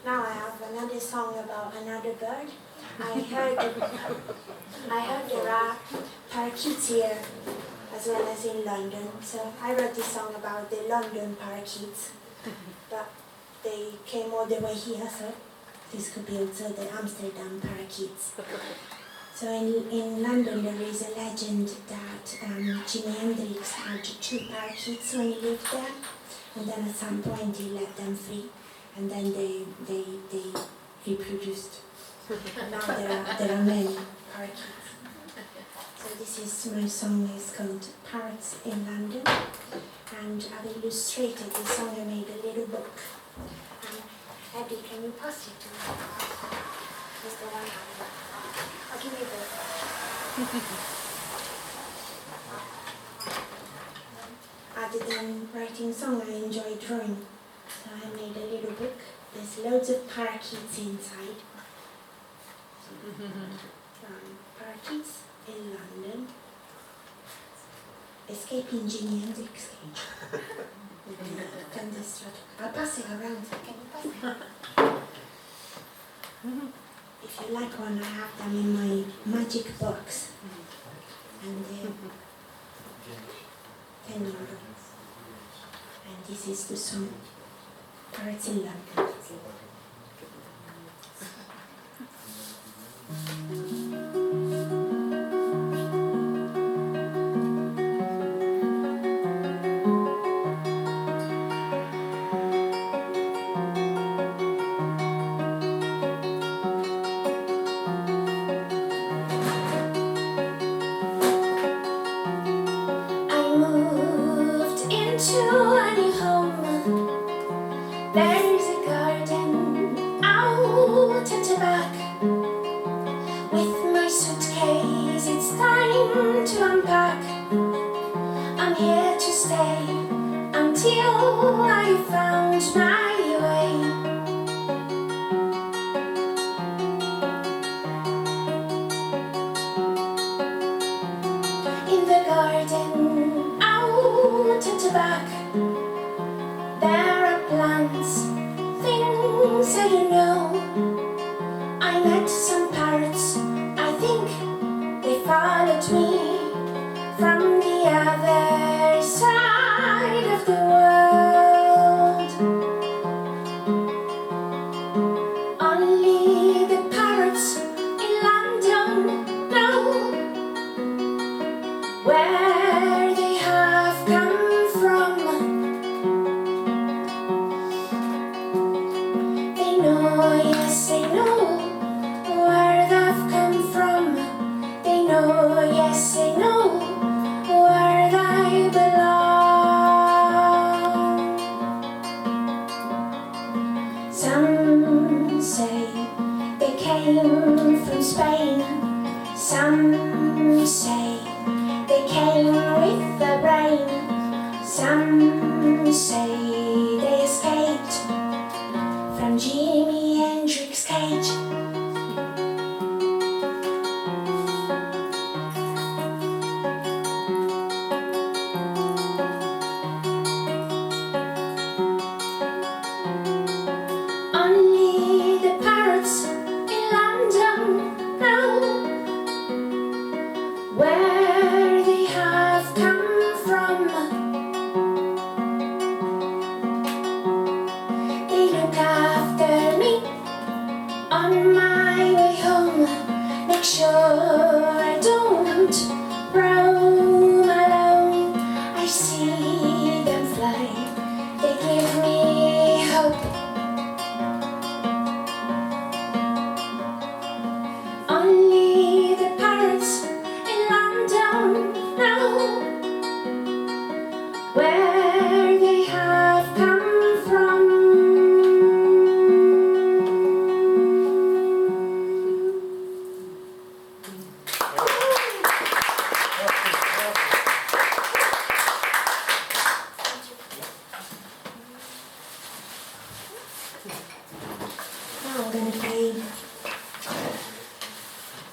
Now I have another song about another bird. I heard there are parakeets here as well as in London. So I wrote this song about the London parakeets. But they came all the way here, so this could be also the Amsterdam parakeets. So in London there is a legend that Jimi Hendrix had 2 parakeets when he lived there, and then at some point he let them free, and then they reproduced. Now there are many parakeets. So this is my song is called Parrots in London, and I've illustrated this song. I made a little book. Eddie, can you pass it to me? Just the one hand. I'll give you both. Other than writing song, I enjoy drawing. So I made a little book. There's loads of parakeets inside. Parakeets in London. Escaping Jimi Hendrix cage. I'll pass it around. Can you pass it? If you like one, I have them in my magic box. And they're €10. And this is the song. Parrots in London.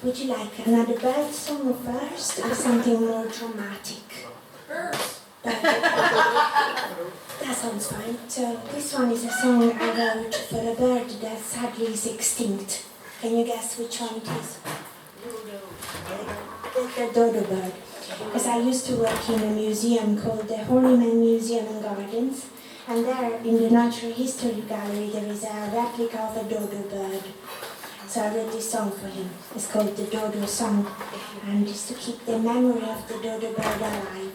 Would you like another bird song first or something more dramatic? That sounds fine. So this one is a song I wrote for a bird that sadly is extinct. Can you guess which one it is? The dodo bird. Because I used to work in a museum called the Horniman Museum and Gardens, and there in the Natural History Gallery there is a replica of a dodo bird. So I wrote this song for him. It's called the Dodo Song, and it's to keep the memory of the dodo bird alive.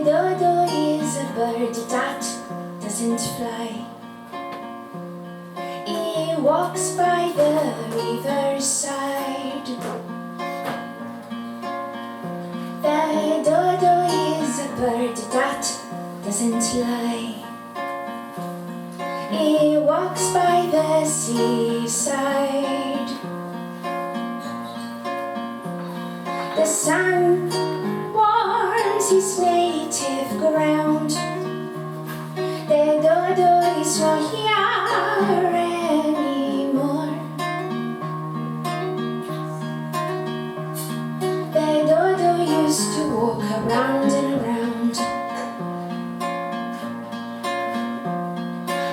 Dodo is a bird that doesn't fly. He walks by the riverside. The dodo is a bird that doesn't lie. He walks by the seaside. The sun warms his native ground. The dodo is not here anymore. The dodo used to walk around and around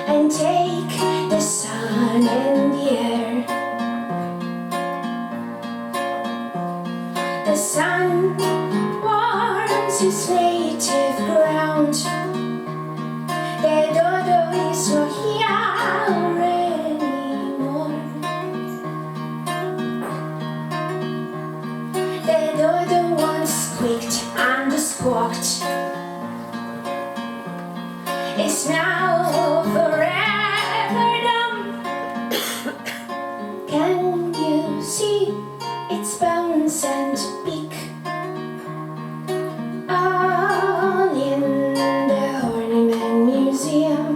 and take the sun and the air. The sun warms his native ground. The dodo is not here anymore. The dodo once squeaked and squawked. It's now forever dumb. Can you see its bones and beak? All in the Horniman Museum.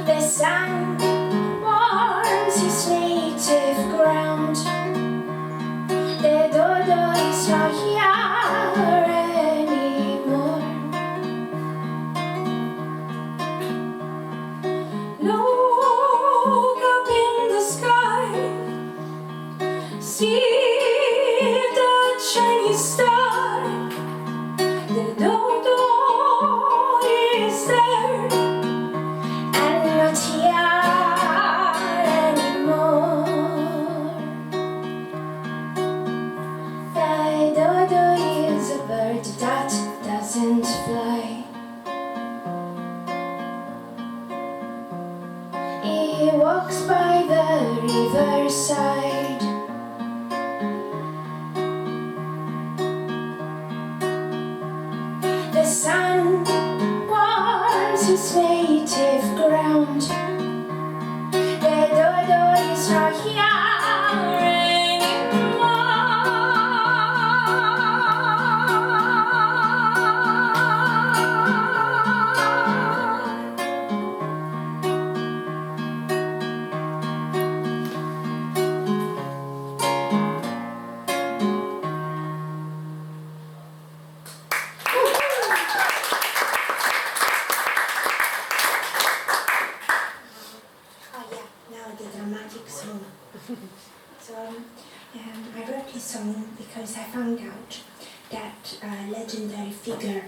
The sun warms his native ground. The dodo is not here anymore. Look up in the sky. See that shiny star. The dodo is there and not here anymore. The dodo is a bird that doesn't fly. He walks by the riverside. The sun warms his native ground. The dodo is not here I wrote this song because I found out that a legendary figure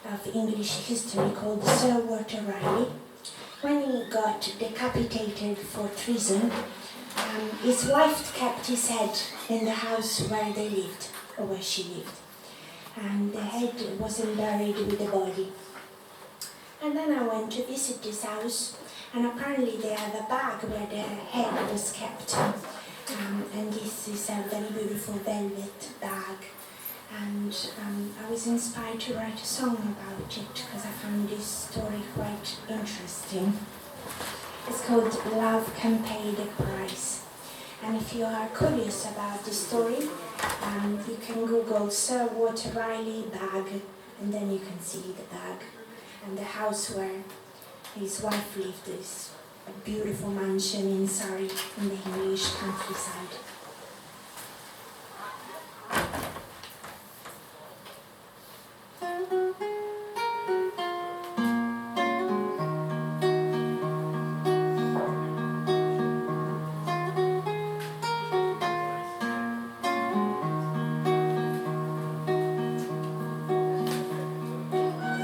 of English history called Sir Walter Raleigh, when he got decapitated for treason, his wife kept his head in the house where they lived, or where she lived, and the head wasn't buried with the body. And then I went to visit this house, and apparently they have a bag where the head was kept. And this is a very beautiful velvet bag, and I was inspired to write a song about it because I found this story quite interesting. It's called Love Can Pay the Price, and if you are curious about this story, you can Google Sir Walter Raleigh bag, and then you can see the bag and the house where his wife lived is a beautiful mansion in Surrey in the English countryside.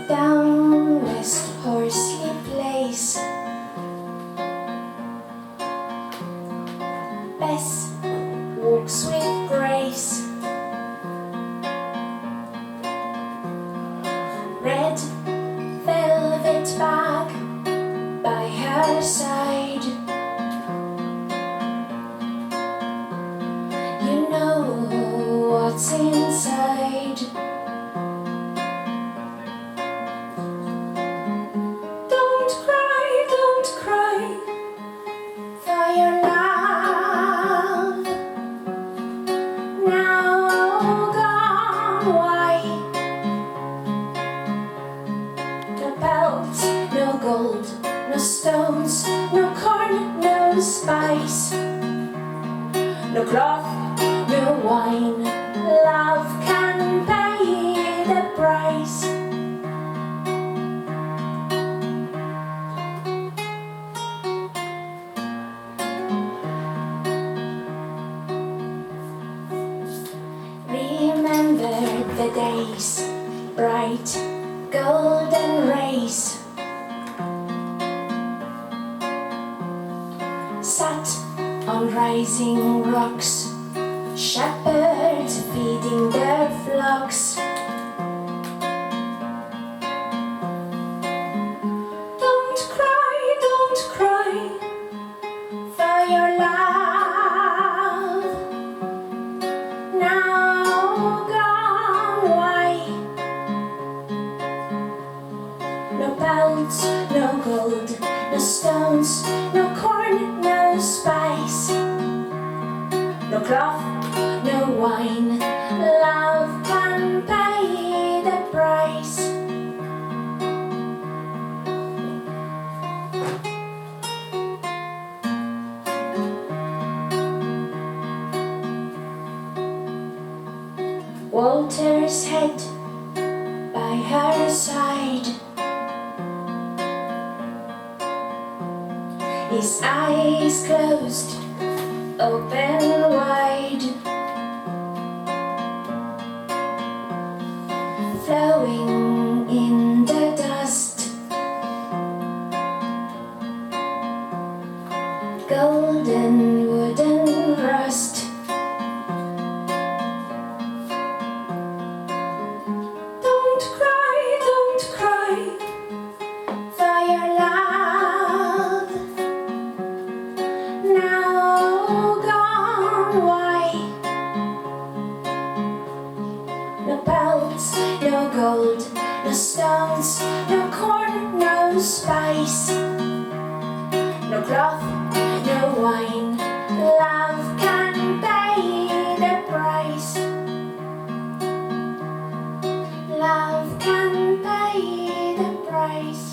Down West Horsley Place, Bess walks with grace. Red velvet bag by her side. You know what's inside. Don't cry for your love. Now gone, why? No belts, no gold, no stones, no corn, no spice, no cloth, no wine. Love can pay the price. Remember the days, bright golden rays. Sat on rising rocks, shepherds feeding their flocks. Don't cry for your love. Now gone, why? No belts, no gold, no stones, no corn, no spice, no cloth, no wine. Love can pay the price. Walter's head by her side, his eyes closed, open wide, flowing in the dust, golden wooden rust. Don't cry for your love. Now gone, why? No belts, no gold, no stones, no corn, no spice, no cloth, no wine. Love can pay the price. Love can pay the price.